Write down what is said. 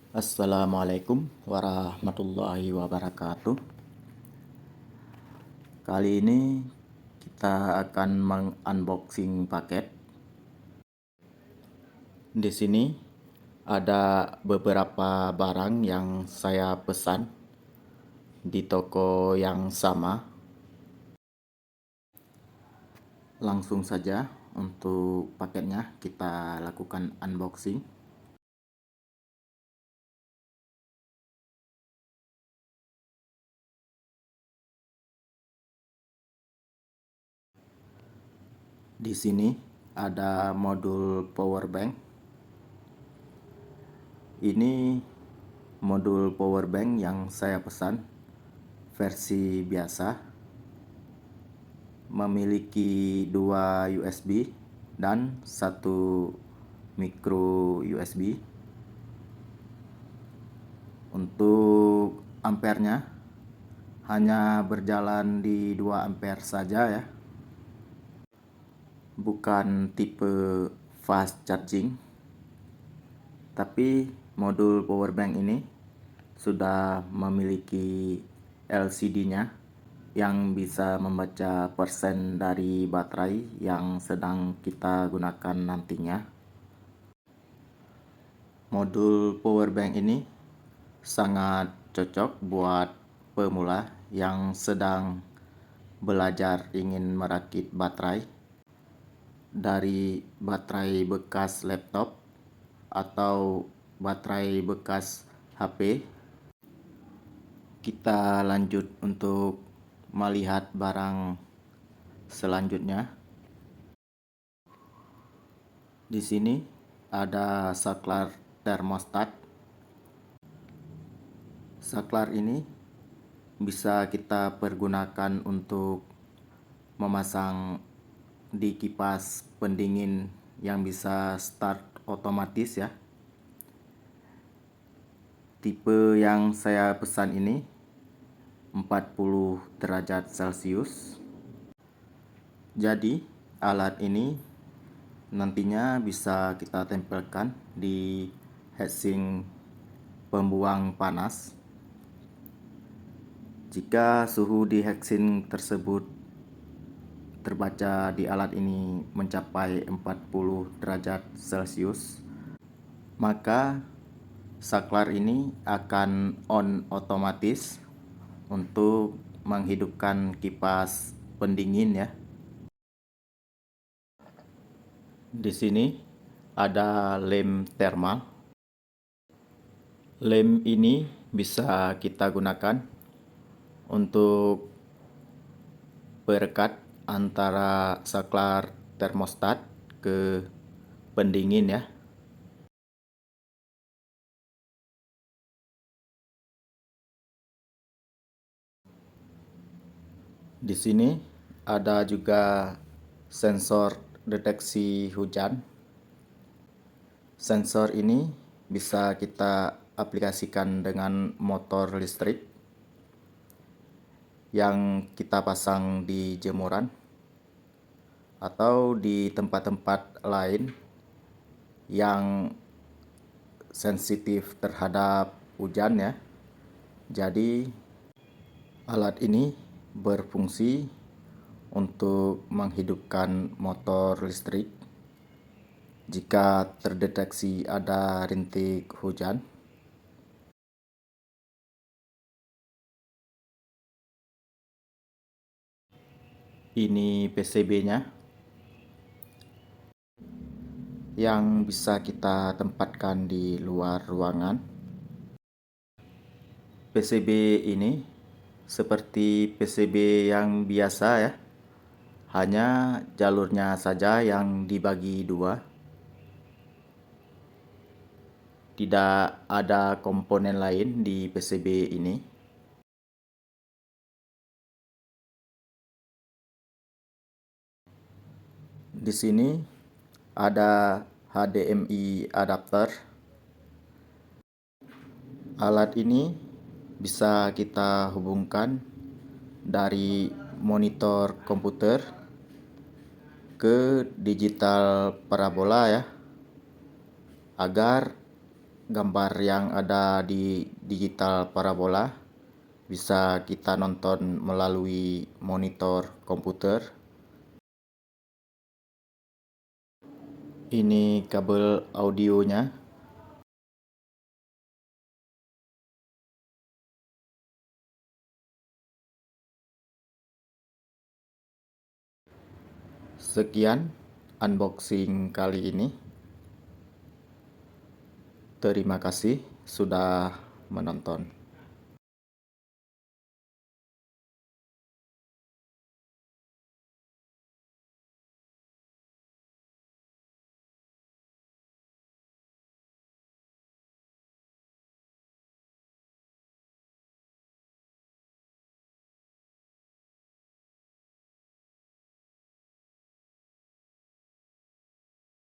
Assalamualaikum warahmatullahi wabarakatuh. Kali ini kita akan mengunboxing paket. Di sini ada beberapa barang yang saya pesan di toko yang sama. Langsung saja untuk paketnya kita lakukan unboxing. Di sini ada modul power bank. Ini modul power bank yang saya pesan versi biasa, memiliki 2 USB dan 1 micro USB. Untuk ampernya hanya berjalan di 2 ampere saja ya. Bukan tipe fast charging. Tapi modul power bank ini sudah memiliki LCD-nya yang bisa membaca persen dari baterai yang sedang kita gunakan nantinya. Modul power bank ini sangat cocok buat pemula yang sedang belajar ingin merakit baterai dari baterai bekas laptop atau baterai bekas HP. Kita lanjut untuk melihat barang selanjutnya. Di sini ada saklar termostat. Saklar ini bisa kita pergunakan untuk memasang di kipas pendingin yang bisa start otomatis ya. Tipe yang saya pesan ini 40 derajat Celcius. Jadi alat ini nantinya bisa kita tempelkan di heatsink pembuang panas. Jika suhu di heatsink tersebut terbaca di alat ini mencapai 40 derajat Celcius, maka saklar ini akan on otomatis untuk menghidupkan kipas pendingin ya. Di sini ada lem thermal. Lem ini bisa kita gunakan untuk perekat antara saklar termostat ke pendingin ya. Di sini ada juga sensor deteksi hujan. Sensor ini bisa kita aplikasikan dengan motor listrik yang kita pasang di jemuran atau di tempat-tempat lain yang sensitif terhadap hujan ya. Jadi alat ini berfungsi untuk menghidupkan motor listrik jika terdeteksi ada rintik hujan. Ini PCB-nya yang bisa kita tempatkan di luar ruangan. PCB ini seperti PCB yang biasa ya, hanya jalurnya saja yang dibagi dua. Tidak ada komponen lain di PCB ini. Di sini ada HDMI adapter. Alat ini bisa kita hubungkan dari monitor komputer ke digital parabola ya, agar gambar yang ada di digital parabola bisa kita nonton melalui monitor komputer. Ini kabel audionya. Sekian unboxing kali ini. Terima kasih sudah menonton.